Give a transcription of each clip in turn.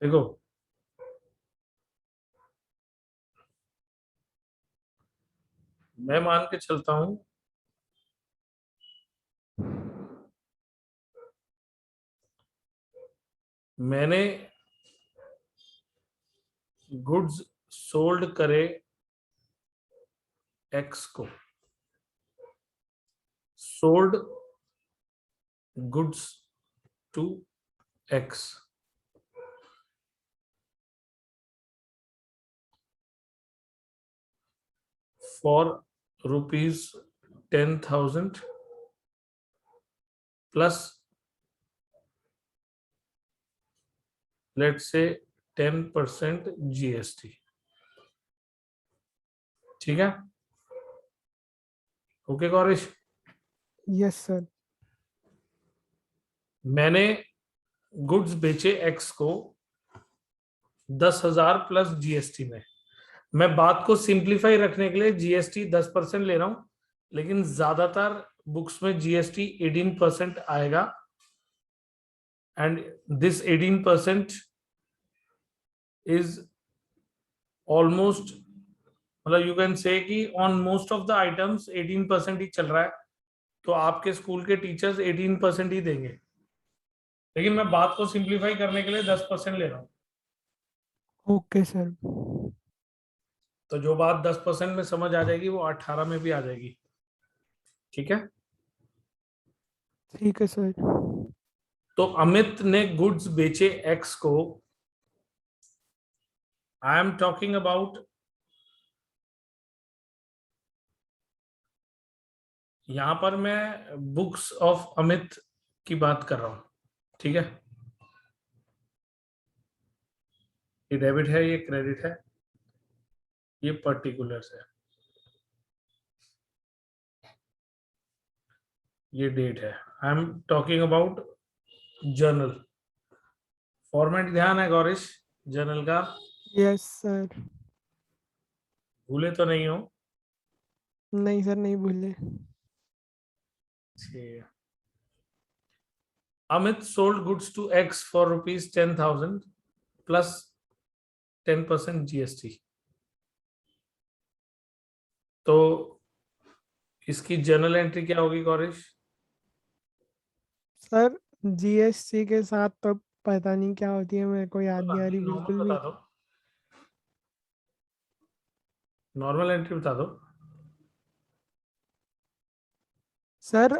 देखो, मैं मान के चलता हूं मैंने गुड्स सोल्ड करे एक्स को, sold goods to X for ₹10,000 plus let's say 10% GST। ठीक है, ओके गौरीश। Yes sir. मैंने गुड्स बेचे एक्स को 10,000 प्लस GST में। मैं बात को सिंप्लीफाई रखने के लिए GST 10% ले रहा हूं, लेकिन ज्यादातर बुक्स में GST 18% आएगा, एंड दिस 18% इज ऑलमोस्ट, मतलब यू कैन से कि on most of the items 18% ही चल रहा है, तो आपके स्कूल के टीचर्स 18% ही देंगे, लेकिन मैं बात को सिंप्लीफाई करने के लिए 10% ले रहा हूं। Okay sir. तो जो बात 10% में समझ आ जाएगी वो 18 में भी आ जाएगी। ठीक है, ठीक है सर। तो अमित ने गुड्स बेचे एक्स को, आई एम टॉकिंग अबाउट, यहां पर मैं बुक्स ऑफ अमित की बात कर रहा हूं। ठीक है, ये डेबिट है, ये क्रेडिट है, ये पर्टिकुलर्स है, ये डेट है। I am talking about journal. Format ध्यान है गौरीश जर्नल का? Yes sir. भूले तो नहीं हो? नहीं सर, नहीं भूले। ठीक। Amit sold goods to X for ₹10,000 plus 10% GST। तो इसकी जर्नल एंट्री क्या होगी गौरीश? सर जीएसटी के साथ तो पता नहीं क्या होती है, मेरे को याद नहीं आ रही नॉर्मल बिल्कुल बता भी। दो, नॉर्मल एंट्री बता दो। Sir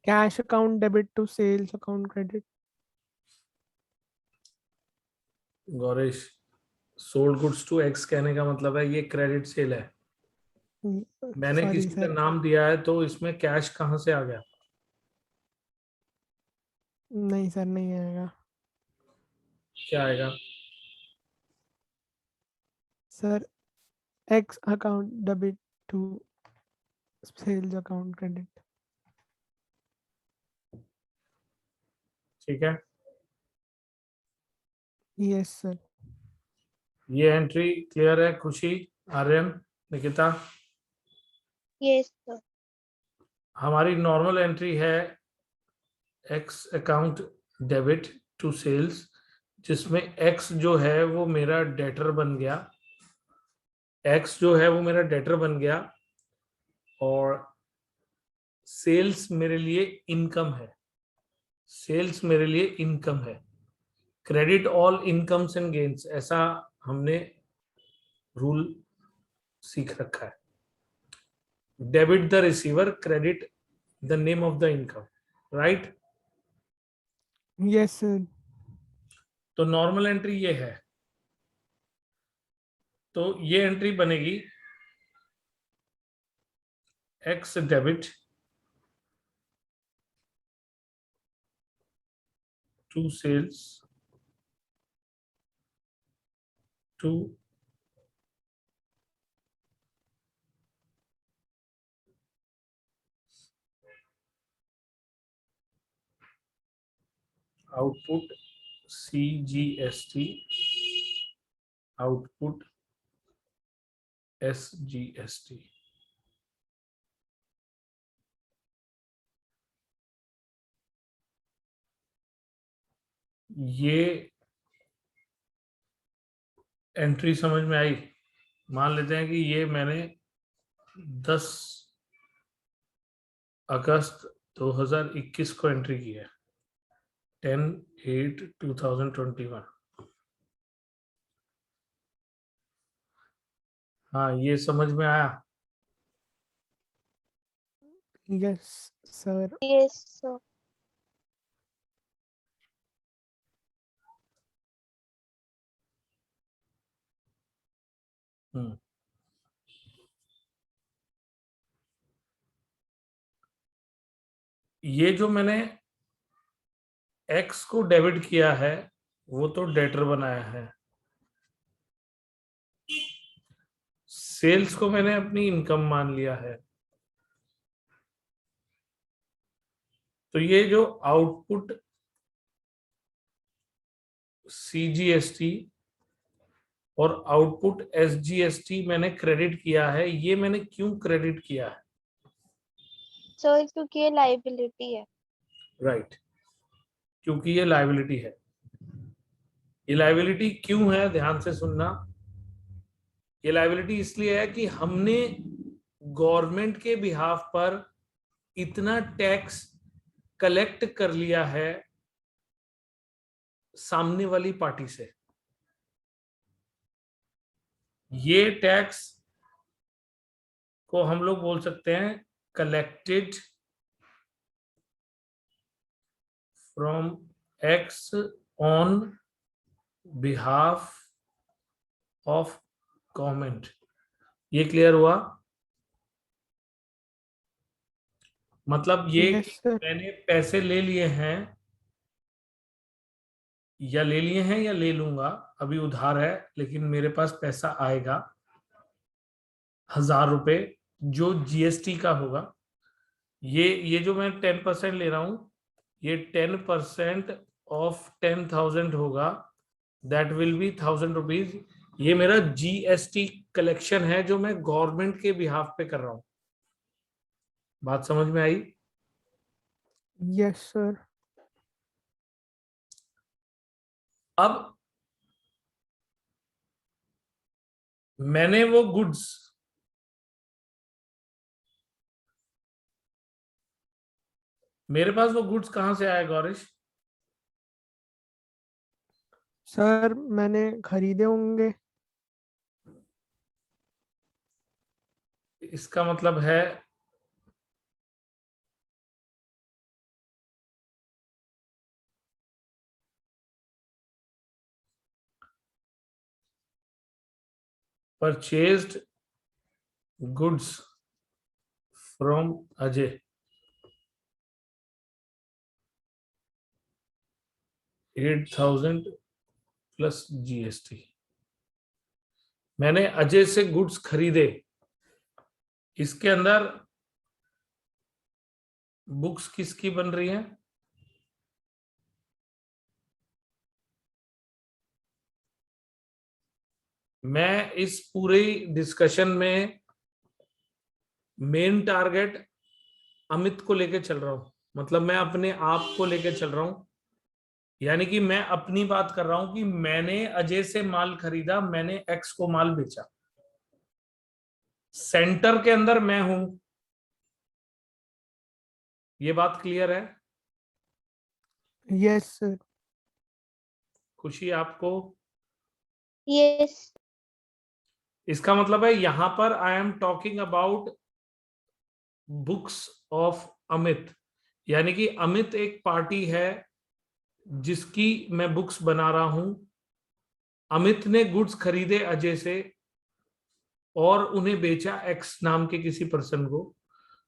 cash account debit to sales account credit. Gaurish, sold goods to X कहने का मतलब है ये क्रेडिट सेल है। मैंने सॉरी किसी का सर। नाम दिया है तो इसमें कैश कहां से आ गया? नहीं सर, नहीं आएगा। क्या आएगा? Sir X account debit to sales account credit. ठीक है, यस सर। ये एंट्री क्लियर है? खुशी, आर्यन, निकिता? Yes sir. हमारी नॉर्मल एंट्री है X account debit to sales, जिसमें एक्स जो है वो मेरा डेटर बन गया, एक्स जो है वो मेरा डेटर बन गया, और सेल्स मेरे लिए इनकम है, सेल्स मेरे लिए इनकम है। Credit all incomes and gains, ऐसा हमने रूल सीख रखा है। Debit the receiver, credit the name of the income, right? Yes sir. तो नॉर्मल एंट्री ये है, तो ये एंट्री बनेगी X debit to sales to output CGST, output SGST। ये एंट्री समझ में आई? मान लेते हैं कि ये मैंने 10 अगस्त 2021 को एंट्री की है, 10/8/2021। हाँ, ये समझ में आया? Yes sir. Yes, sir. हम्म। ये जो मैंने एक्स को डेबिट किया है वो तो डेटर बनाया है, सेल्स को मैंने अपनी इनकम मान लिया है। तो ये जो आउटपुट सीजीएसटी और आउटपुट एसजीएसटी मैंने क्रेडिट किया है, ये मैंने क्यों क्रेडिट किया है? Sir, क्योंकि ये liability है। राइट, क्योंकि ये लायबिलिटी है। ये लायबिलिटी क्यों है, ध्यान से सुनना। ये लायबिलिटी इसलिए है कि हमने गवर्नमेंट के बिहाफ पर इतना टैक्स कलेक्ट कर लिया है सामने वाली पार्टी से। ये टैक्स को हम लोग बोल सकते हैं collected from x on behalf of government. ये क्लियर हुआ? मतलब ये यस कि सर। मैंने पैसे ले लिए हैं, या ले लिए हैं या ले लूंगा, अभी उधार है लेकिन मेरे पास पैसा आएगा 1000 रुपए, जो जीएसटी का होगा। ये जो मैं 10% ले रहा हूं, ये 10% ऑफ 10,000 होगा, दैट विल बी 1000 रुपीज। ये मेरा जीएसटी कलेक्शन है जो मैं गवर्नमेंट के बिहाफ पे कर रहा हूं। बात समझ में आई? Yes sir. अब मैंने वो गुड्स, मेरे पास वो गुड्स कहां से आए गौरीश? सर मैंने खरीदे होंगे। इसका मतलब है purchased goods from Ajay, 8,000 plus GST. मैंने अजय से गुड्स खरीदे, इसके अंदर बुक्स किसकी बन रही हैं? मैं इस पूरे डिस्कशन में मेन टारगेट अमित को लेके चल रहा हूं, मतलब मैं अपने आप को लेके चल रहा हूं। यानी कि मैं अपनी बात कर रहा हूं कि मैंने अजय से माल खरीदा, मैंने एक्स को माल बेचा, सेंटर के अंदर मैं हूं। ये बात क्लियर है? Yes sir. खुशी आपको? Yes. इसका मतलब है यहां पर आई am talking about books of Amit, यानी कि अमित एक पार्टी है जिसकी मैं बुक्स बना रहा हूं। अमित ने गुड्स खरीदे अजय से और उन्हें बेचा एक्स नाम के किसी पर्सन को।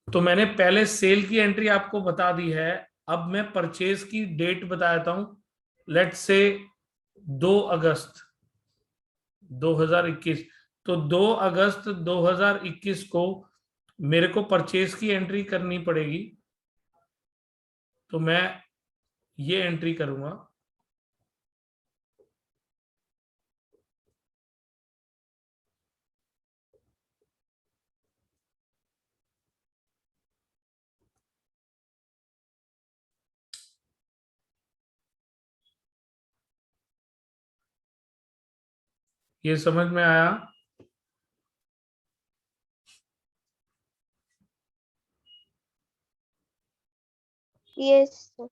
तो मैंने पहले सेल की एंट्री आपको बता दी है, अब मैं परचेज की डेट बता देता हूं। लेट्स से 2 अगस्त 2021। तो 2 अगस्त 2021 को मेरे को परचेज की एंट्री करनी पड़ेगी, तो मैं ये एंट्री करूंगा। ये समझ में आया? Yes, sir.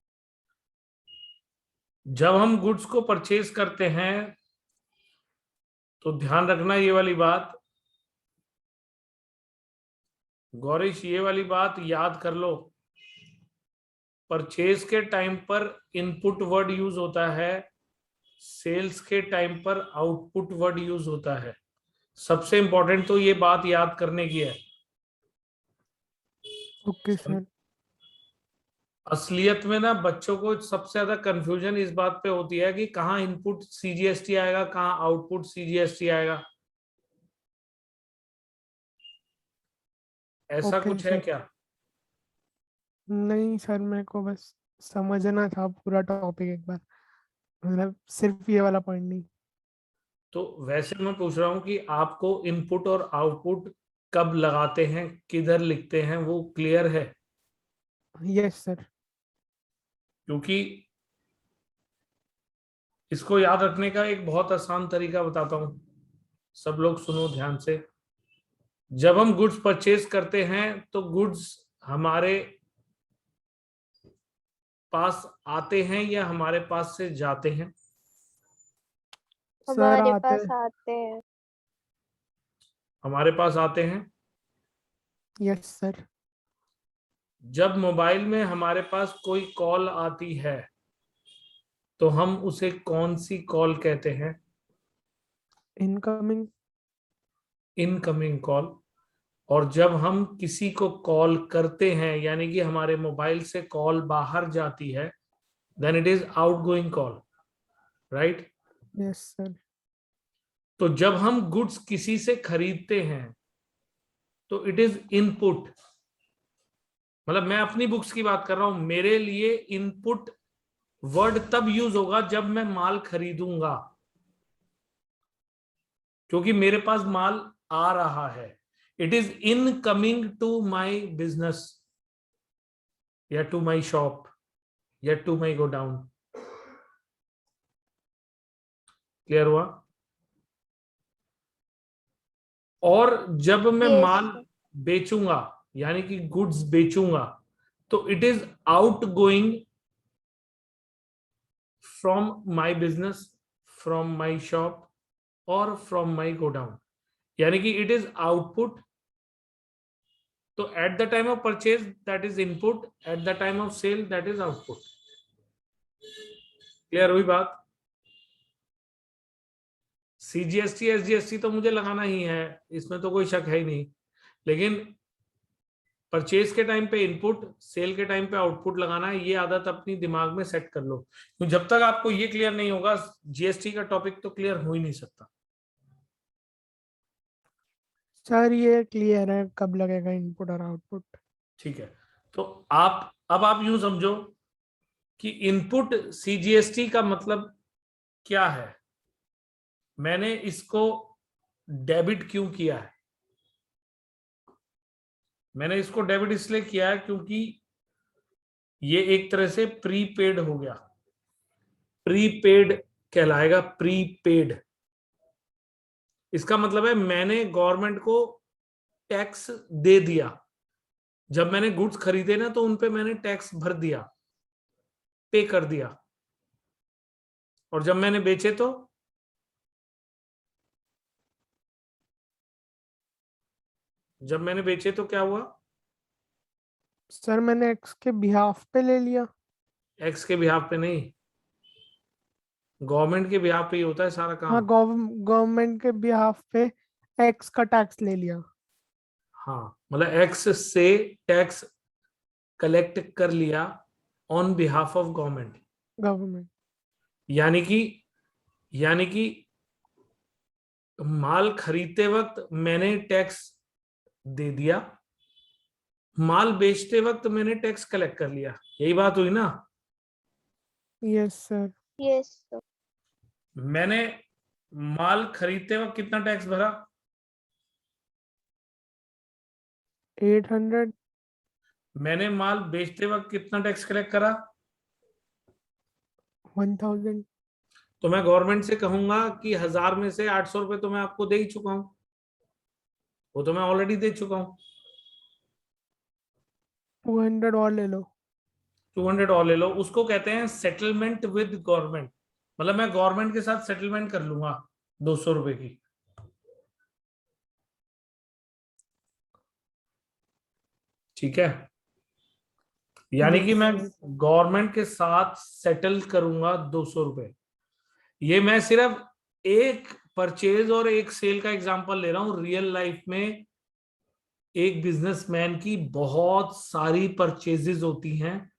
जब हम गुड्स को परचेज करते हैं तो ध्यान रखना ये वाली बात, गौरीश ये वाली बात याद कर लो। परचेज के टाइम पर इनपुट वर्ड यूज होता है, सेल्स के टाइम पर आउटपुट वर्ड यूज होता है। सबसे इंपॉर्टेंट तो ये बात याद करने की है। Okay sir. असलियत में ना बच्चों को सबसे ज्यादा कंफ्यूजन इस बात पे होती है कि कहाँ इनपुट सीजीएसटी आएगा, कहाँ आउटपुट सीजीएसटी आएगा। ऐसा ओके कुछ है सर। क्या? नहीं सर, मेरे को बस समझना था पूरा टॉपिक एक बार, मतलब सिर्फ ये वाला पॉइंट नहीं। तो वैसे मैं पूछ रहा हूँ कि आपको इनपुट और आउटपुट कब लगाते हैं, किधर लिखते हैं, वो क्लियर है? Yes sir. क्योंकि इसको याद रखने का एक बहुत आसान तरीका बताता हूं, सब लोग सुनो ध्यान से। जब हम गुड्स परचेज करते हैं तो गुड्स हमारे पास आते हैं या हमारे पास से जाते हैं? सर हमारे आते। पास आते हैं। हमारे पास आते हैं। Yes sir. जब मोबाइल में हमारे पास कोई कॉल आती है तो हम उसे कौन सी कॉल कहते हैं? इनकमिंग। Incoming call. और जब हम किसी को कॉल करते हैं यानी कि हमारे मोबाइल से कॉल बाहर जाती है, then it is outgoing call, right? Yes sir. तो जब हम गुड्स किसी से खरीदते हैं तो इट इज इनपुट। मतलब मैं अपनी बुक्स की बात कर रहा हूं, मेरे लिए इनपुट वर्ड तब यूज होगा जब मैं माल खरीदूंगा, क्योंकि मेरे पास माल आ रहा है। It is incoming to my business या टू माई शॉप या टू माई गोडाउन। क्लियर हुआ? और जब मैं Yes, माल sir. बेचूंगा यानी कि गुड्स बेचूंगा तो it is out going from my business, from my shop और फ्रॉम माई गोडाउन, यानी कि इट इज आउटपुट। तो at the time of purchase that is input, at the time of sale that is output. Clear हुई बात? CGST SGST तो मुझे लगाना ही है, इसमें तो कोई शक है ही नहीं। लेकिन परचेज के टाइम पे इनपुट, सेल के टाइम पे आउटपुट लगाना है, ये आदत अपनी दिमाग में सेट कर लो। तो जब तक आपको ये क्लियर नहीं होगा, जीएसटी का टॉपिक तो क्लियर हो ही नहीं सकता। सर ये क्लियर है कब लगेगा इनपुट और आउटपुट। ठीक है, तो अब आप यूं समझो कि इनपुट सीजीएसटी का मतलब क्या है। मैंने इसको डेबिट क्यों किया है? मैंने इसको डेबिट इसलिए किया है क्योंकि ये एक तरह से प्रीपेड हो गया। प्रीपेड कहलाएगा, प्रीपेड। इसका मतलब है मैंने गवर्नमेंट को टैक्स दे दिया। जब मैंने गुड्स खरीदे ना तो उनपे मैंने टैक्स भर दिया, पे कर दिया। और जब मैंने बेचे तो क्या हुआ? सर मैंने एक्स के बिहाफ पे ले लिया। एक्स के बिहाफ पे नहीं, गवर्नमेंट के बिहाफ पे ही होता है सारा हाँ, काम। गवर्नमेंट के बिहाफ पे एक्स का टैक्स ले लिया। हाँ, मतलब एक्स से टैक्स कलेक्ट कर लिया on behalf of government. Government. यानी कि यानी कि माल खरीदते वक्त मैंने टैक्स दे दिया, माल बेचते वक्त मैंने टैक्स कलेक्ट कर लिया। यही बात हुई ना? Yes sir. Yes, sir. मैंने माल खरीदते वक्त कितना टैक्स भरा? 800। मैंने माल बेचते वक्त कितना टैक्स कलेक्ट करा? 1000। तो मैं गवर्नमेंट से कहूंगा कि 1000 में से 800 रुपए तो मैं आपको दे ही चुका हूं, वो तो मैं ऑलरेडी दे चुका हूं। 200 और ले लो। 200 और ले लो, उसको कहते हैं सेटलमेंट विद गवर्नमेंट। मतलब मैं गवर्नमेंट के साथ सेटलमेंट कर लूंगा 200 रुपए की। ठीक है, यानी कि यस मैं सर। गवर्नमेंट के साथ सेटल करूंगा 200 रुपए। ये मैं सिर्फ एक परचेज और एक सेल का एग्जांपल ले रहा हूं। रियल लाइफ में एक बिजनेसमैन की बहुत सारी परचेजेस होती हैं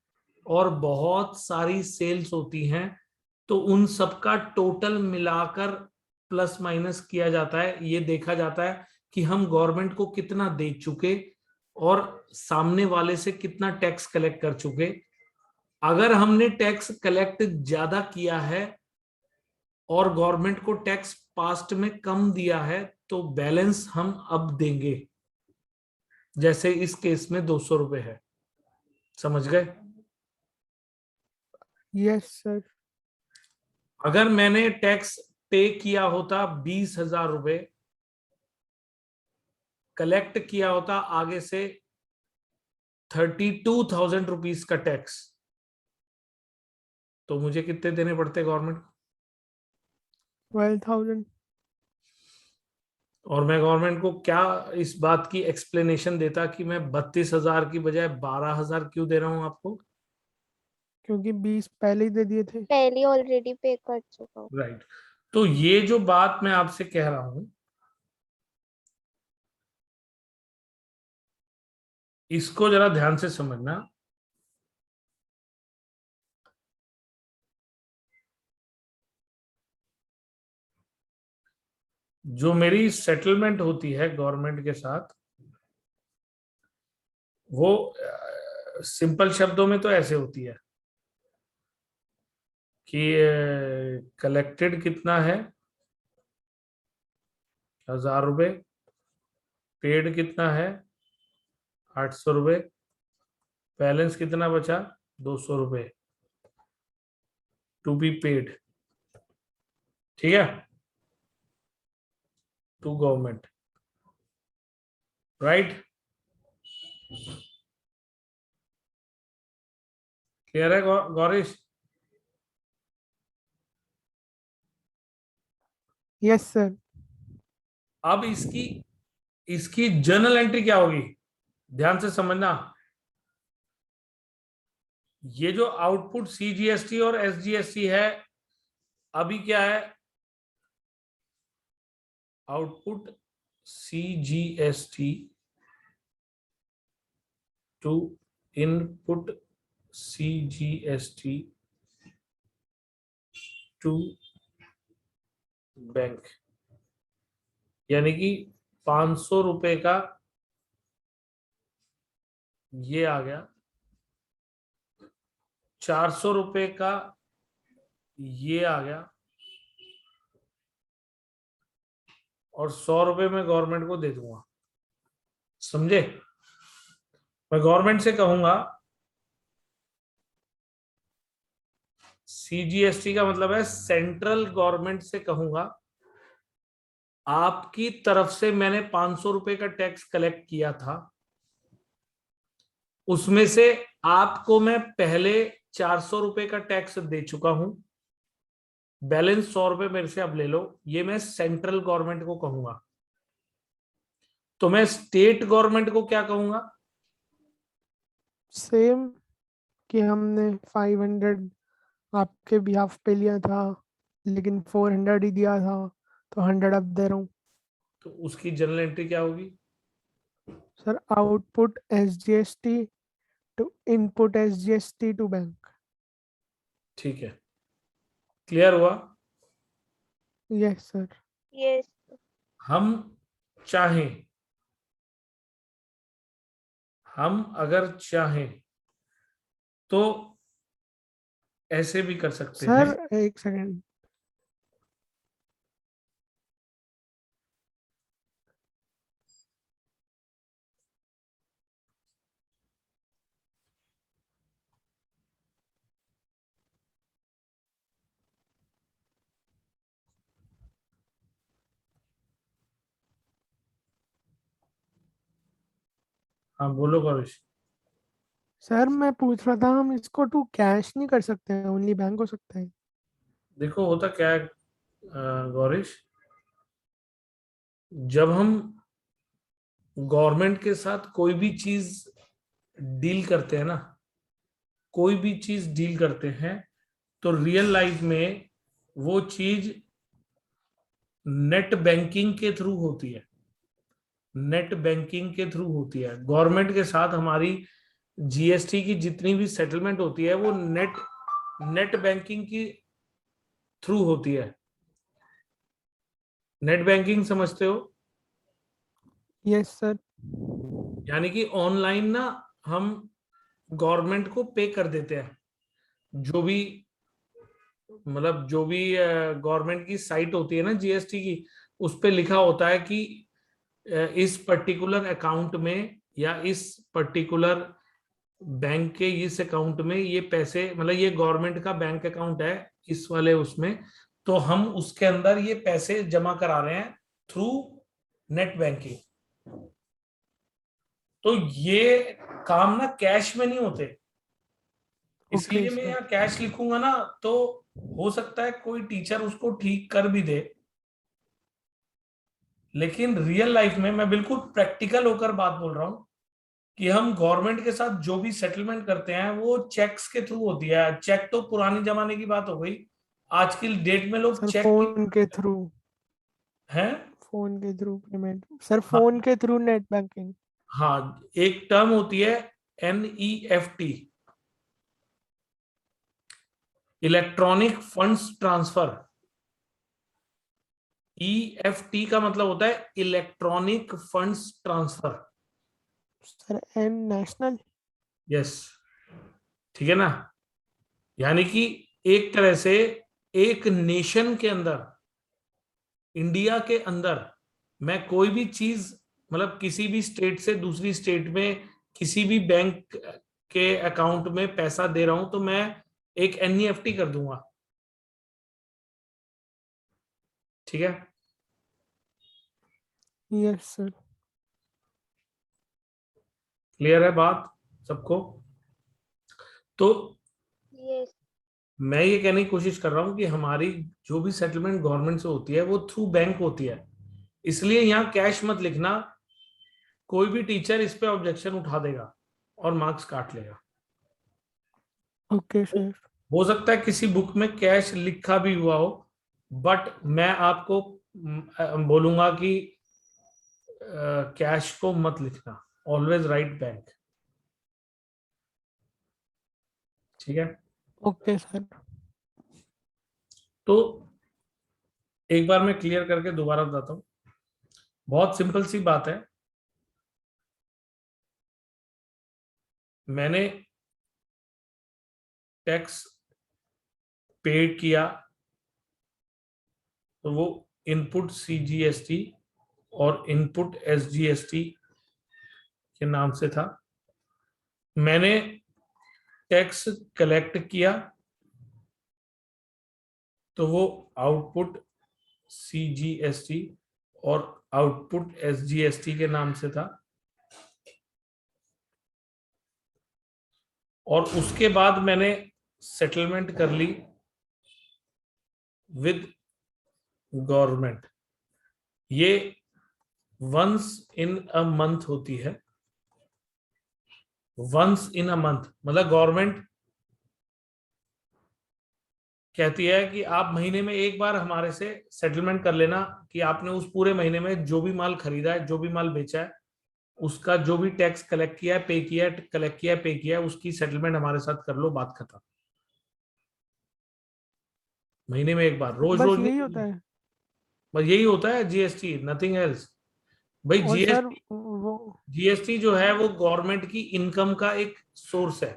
और बहुत सारी सेल्स होती हैं, तो उन सबका टोटल मिलाकर प्लस माइनस किया जाता है। ये देखा जाता है कि हम गवर्नमेंट को कितना दे चुके और सामने वाले से कितना टैक्स कलेक्ट कर चुके। अगर हमने टैक्स कलेक्ट ज्यादा किया है और गवर्नमेंट को टैक्स पास्ट में कम दिया है, तो बैलेंस हम अब देंगे। जैसे इस केस में 200 रुपए है, समझ गए? Yes sir. अगर मैंने टैक्स पे किया होता 20,000 रुपए, कलेक्ट किया होता आगे से 32,000 रुपीज का टैक्स, तो मुझे कितने देने पड़ते गवर्नमेंट को? 12,000। और मैं गवर्नमेंट को क्या इस बात की एक्सप्लेनेशन देता कि मैं 32,000 की बजाय 12,000 क्यों दे रहा हूं आपको? क्योंकि 20 पहले ही दे दिए थे। पहले ऑलरेडी पे कर चुका हूँ। राइट। तो ये जो बात मैं आपसे कह रहा हूं, इसको जरा ध्यान से समझना। जो मेरी सेटलमेंट होती है गवर्नमेंट के साथ, वो सिंपल शब्दों में तो ऐसे होती है कि कलेक्टेड कितना है, 1,000 रुपए। पेड कितना है, 800 रुपए। बैलेंस कितना बचा, 200 रुपए टू बी पेड। ठीक है, टू गवर्नमेंट। राइट? क्लियर है गौरीश? Yes sir. अब इसकी इसकी जर्नल एंट्री क्या होगी, ध्यान से समझना। ये जो आउटपुट सीजीएसटी और एसजीएसटी है, अभी क्या है, output CGST to input CGST to bank. यानी कि 500 रुपए का ये आ गया, 400 रुपए का ये आ गया, और 100 रुपए मैं गवर्नमेंट को दे दूंगा। समझे? मैं गवर्नमेंट से कहूंगा, सीजीएसटी का मतलब है सेंट्रल गवर्नमेंट से कहूंगा, आपकी तरफ से मैंने 500 रुपए का टैक्स कलेक्ट किया था, उसमें से आपको मैं पहले 400 रुपए का टैक्स दे चुका हूं, बैलेंस 100 रुपए मेरे से अब ले लो। ये मैं सेंट्रल गवर्नमेंट को कहूंगा। तो मैं स्टेट गवर्नमेंट को क्या कहूंगा? सेम, कि हमने 500 आपके बिहाफ पे लिया था, लेकिन 400 ही दिया था, तो 100 अब दे रहा हूँ। तो उसकी जनरल एंट्री क्या होगी? Sir, output SGST to input SGST to bank. ठीक है, क्लियर हुआ? Yes sir. यस। हम चाहें, हम अगर चाहें तो ऐसे भी कर सकते हैं। सर एक सेकंड। हाँ बोलो गौरीश। सर मैं पूछ रहा था, हम इसको टू कैश नहीं कर सकते, ओनली बैंक हो सकता है? देखो होता क्या है गौरीश, जब हम गवर्नमेंट के साथ कोई भी चीज डील करते हैं ना, कोई भी चीज डील करते हैं, तो रियल लाइफ में वो चीज नेट बैंकिंग के थ्रू होती है। नेट बैंकिंग के थ्रू होती है। गवर्नमेंट के साथ हमारी जीएसटी की जितनी भी सेटलमेंट होती है वो नेट नेट बैंकिंग की थ्रू होती है। नेट बैंकिंग समझते हो? Yes sir. यानी कि ऑनलाइन ना हम गवर्नमेंट को पे कर देते हैं, जो भी मतलब जो भी गवर्नमेंट की साइट होती है ना जीएसटी की, उस पे लिखा होता है कि इस पर्टिकुलर अकाउंट में या इस पर्टिकुलर बैंक के इस अकाउंट में ये पैसे, मतलब ये गवर्नमेंट का बैंक अकाउंट है इस वाले उसमें, तो हम उसके अंदर ये पैसे जमा करा रहे हैं थ्रू नेट बैंकिंग। तो ये काम ना कैश में नहीं होते, ओके इसलिए मैं सर। यहाँ कैश लिखूंगा ना, तो हो सकता है कोई टीचर उसको ठीक कर भी दे, लेकिन रियल लाइफ में मैं बिल्कुल प्रैक्टिकल होकर बात बोल रहा हूँ कि हम गवर्नमेंट के साथ जो भी सेटलमेंट करते हैं वो चेक्स के थ्रू होती है। चेक तो पुरानी जमाने की बात हो गई, आज की डेट में लोग सर चेक फोन के थ्रू, हैं। फोन के थ्रू पेमेंट, सर हाँ, फोन के थ्रू नेट बैंकिंग। हाँ एक टर्म होती है NEFT, electronic funds transfer. EFT का मतलब होता है electronic funds transfer. Sir N national. Yes, ठीक है ना। यानी कि एक तरह से एक नेशन के अंदर, इंडिया के अंदर मैं कोई भी चीज, मतलब किसी भी स्टेट से दूसरी स्टेट में किसी भी बैंक के अकाउंट में पैसा दे रहा हूं, तो मैं एक NEFT कर दूंगा। ठीक है। Yes sir. क्लियर है बात सबको? तो Yes. मैं ये कहने की कोशिश कर रहा हूं कि हमारी जो भी सेटलमेंट गवर्नमेंट से होती है वो थ्रू बैंक होती है, इसलिए यहाँ कैश मत लिखना। कोई भी टीचर इस पे ऑब्जेक्शन उठा देगा और मार्क्स काट लेगा। Okay sir. हो सकता है किसी बुक में कैश लिखा भी हुआ हो, बट मैं आपको बोलूंगा कि कैश को मत लिखना, ऑलवेज राइट बैंक। ठीक है। Okay sir. तो एक बार मैं क्लियर करके दोबारा बताता हूँ, बहुत सिंपल सी बात है। मैंने टैक्स पेड किया, तो वो इनपुट CGST और इनपुट SGST के नाम से था। मैंने टैक्स कलेक्ट किया, तो वो आउटपुट CGST और आउटपुट SGST के नाम से था। और उसके बाद मैंने सेटलमेंट कर ली विद गवर्नमेंट। ये वंस इन अ मंथ होती है। वंस इन अ मंथ मतलब गवर्नमेंट कहती है कि आप महीने में एक बार हमारे से सेटलमेंट कर लेना कि आपने उस पूरे महीने में जो भी माल खरीदा है, जो भी माल बेचा है, उसका जो भी टैक्स कलेक्ट किया है, पे किया है, कलेक्ट किया है, पे किया है, उसकी सेटलमेंट हमारे साथ कर लो, बात खत्म। महीने में एक बार, रोज बस रोज यही नहीं। होता है? बस यही होता है जीएसटी, नथिंग एल्स। भाई और सर जीएसटी, वो, जीएसटी जो है वो गवर्नमेंट की इनकम का एक सोर्स है।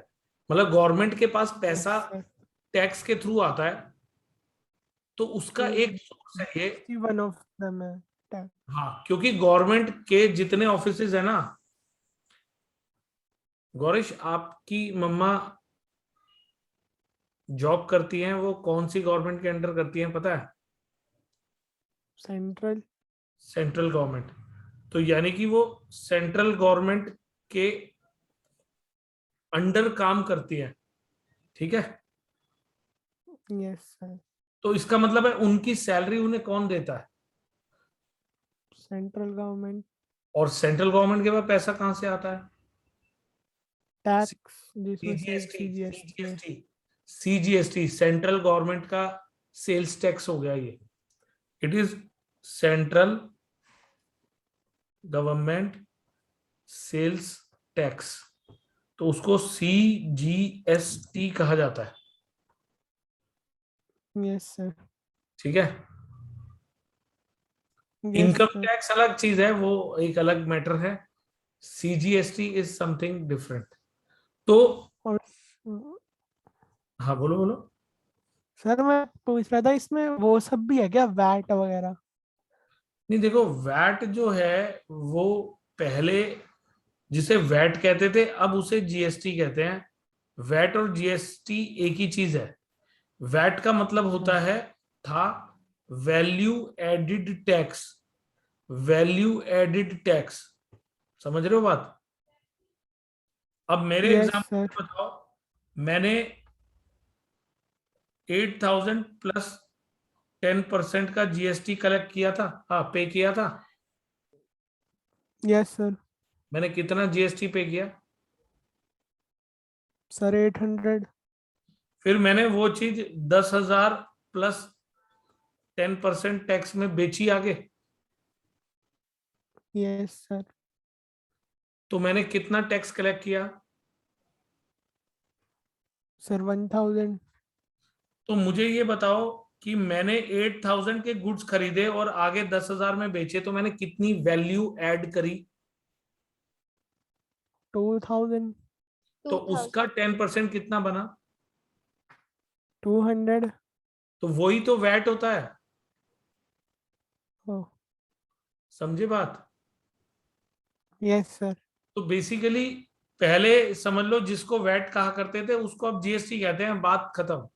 मतलब गवर्नमेंट के पास यस पैसा सर, टैक्स के थ्रू आता है, तो उसका तो एक सोर्स है ये। जीएसटी वन ऑफ देम है टैक्स। हाँ, क्योंकि गवर्नमेंट के जितने ऑफिसेज है ना, गौरीश आपकी मम्मा जॉब करती हैं, वो कौन सी गवर्नमेंट के अंडर करती हैं पता है? सेंट्रल। Central government. तो यानी कि वो सेंट्रल गवर्नमेंट के अंडर काम करती है, ठीक है। Yes sir. तो इसका मतलब है उनकी सैलरी उन्हें कौन देता है? Central government. और सेंट्रल गवर्नमेंट के पास पैसा कहाँ से आता है? टैक्स जिसमें से सीजीएसटी, सीजीएसटी है। सीजीएसटी, सीजीएसटी सेंट्रल गवर्नमेंट का सेल्स टैक्स हो गया ये। It is central government sales tax, तो उसको सीजीएसटी कहा जाता है, यस सर। ठीक है। Yes income sir. टैक्स अलग चीज है, वो एक अलग मैटर है। CGST is something different. तो और हाँ, बोलो बोलो। सर मैं पूछ रहा था इसमें वो सब भी है क्या, वैट वगैरह? नहीं देखो, वैट जो है वो पहले जिसे वैट कहते थे अब उसे जीएसटी कहते हैं। वैट और जीएसटी एक ही चीज है। वैट का मतलब होता है था value added tax, value added tax, समझ रहे हो बात? अब मेरे यस एग्जाम्पल सर। में बताओ, मैंने 8,000 प्लस 10% का जीएसटी कलेक्ट किया था, हाँ पे किया था। Yes sir. मैंने कितना जीएसटी पे किया? सर 800। फिर मैंने वो चीज 10,000 प्लस 10% टैक्स में बेची आगे, यस सर। तो मैंने कितना टैक्स कलेक्ट किया? सर 1000। तो मुझे ये बताओ कि मैंने 8,000 के गुड्स खरीदे और आगे 10,000 में बेचे, तो मैंने कितनी वैल्यू ऐड करी? 2000। तो 2000। उसका 10% कितना बना? 200। तो वही तो वैट होता है, ओ। समझे बात? Yes sir. तो बेसिकली पहले समझ लो जिसको वैट कहा करते थे उसको अब जीएसटी कहते हैं, बात खत्म।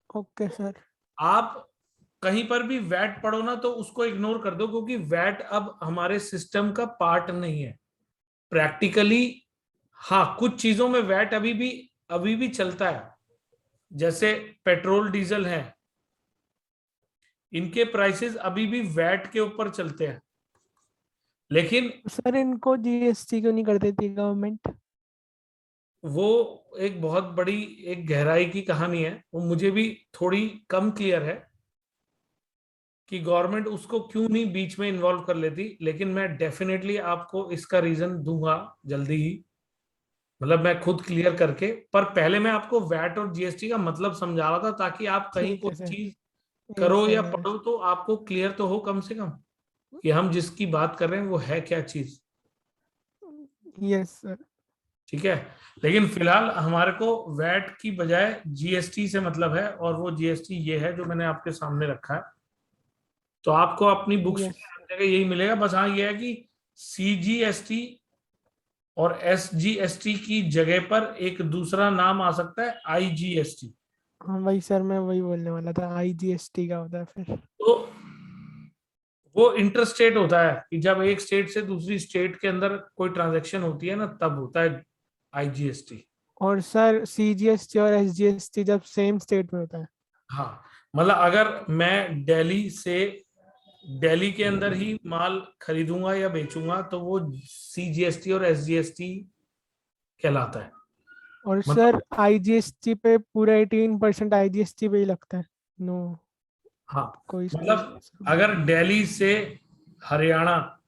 Okay sir. आप कहीं पर भी वैट पढ़ो ना तो उसको इग्नोर कर दो, क्योंकि वैट अब हमारे सिस्टम का पार्ट नहीं है प्रैक्टिकली। हाँ, कुछ चीजों में वैट अभी भी चलता है, जैसे पेट्रोल डीजल है, इनके प्राइसेस अभी भी वैट के ऊपर चलते हैं। लेकिन सर इनको जीएसटी क्यों नहीं कर देती गवर्नमेंट? वो एक बहुत बड़ी एक गहराई की कहानी है, वो मुझे भी थोड़ी कम क्लियर है कि गवर्नमेंट उसको क्यों नहीं बीच में इन्वॉल्व कर लेती। लेकिन मैं डेफिनेटली आपको इसका रीजन दूंगा जल्दी ही, मतलब मैं खुद क्लियर करके। पर पहले मैं आपको वैट और जीएसटी का मतलब समझा रहा था, ताकि आप कहीं ठीक है कोई सर। चीज यस करो या सर। यस। पढ़ो तो आपको क्लियर तो हो कम से कम कि हम जिसकी बात कर रहे हैं वो है क्या चीज, यस सर। ठीक है। लेकिन फिलहाल हमारे को वैट की बजाय जीएसटी से मतलब है, और वो जीएसटी ये है जो मैंने आपके सामने रखा है। तो आपको अपनी बुक्स यस। में हर जगह यही मिलेगा, बस हाँ ये है कि सीजीएसटी और एसजीएसटी की जगह पर एक दूसरा नाम आ सकता है, आईजीएसटी। हाँ वही सर, मैं वही बोलने वाला था, आईजीएसटी का होता है फिर। तो वो इंटरस्टेट होता है कि जब एक स्टेट से दूसरी स्टेट के अंदर कोई ट्रांजैक्शन होती है ना, तब होता है आईजीएसटी। और सर सीजीएसटी और एसजीएसटी जब सेम स्टेट में होता है? हाँ, मतलब अगर मैं दिल्ली के अंदर ही माल खरीदूंगा या बेचूंगा तो वो सीजीएसटी और एसजीएसटी कहलाता है। और मतलब सर आईजीएसटी पे पूरा 18% आईजीएसटी पे ही लगता है? नो हाँ, कोई मतलब स्पेशल? अगर दिल्ली से हरियाणा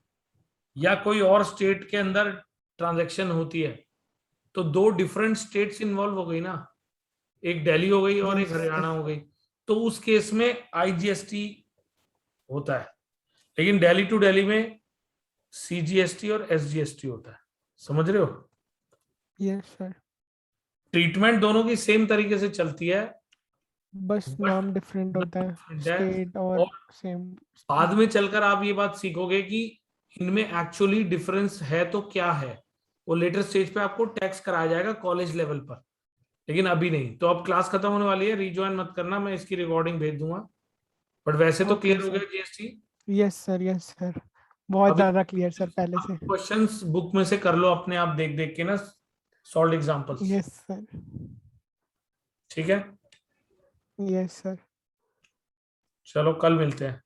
या कोई और स्टेट के अंदर ट्रांजैक्शन होती है तो दो डिफरेंट स्टेट्स इन्वॉल्व हो गई ना, एक दिल्ली हो गई और एक यस हरियाणा सर। हो गई, तो उस केस में आईजीएसटी होता है। लेकिन दिल्ली टू दिल्ली में सीजीएसटी और एसजीएसटी होता है, समझ रहे हो? Yes sir. ट्रीटमेंट दोनों की सेम तरीके से चलती है, बस बट नाम डिफरेंट होता है, डिफरेंट है। स्टेट और और सेम। बाद में चलकर आप ये बात सीखोगे कि इनमें एक्चुअली डिफरेंस है तो क्या है। वो लेटर स्टेज पे आपको टैक्स कराया जाएगा कॉलेज लेवल पर, लेकिन अभी नहीं। तो अब क्लास खत्म होने वाली है, रिज्वाइन मत करना, मैं इसकी रिकॉर्डिंग भेज दूंगा। बट वैसे तो ओके क्लियर हो सर। गया GST. Yes sir. Yes sir. बहुत अभी ज्यादा क्लियर सर पहले से। क्वेश्चंस बुक में से कर लो अपने आप, देख देख के ना, सॉल्व एग्जांपल्स। Yes sir. ठीक है, यस सर। चलो कल मिलते हैं।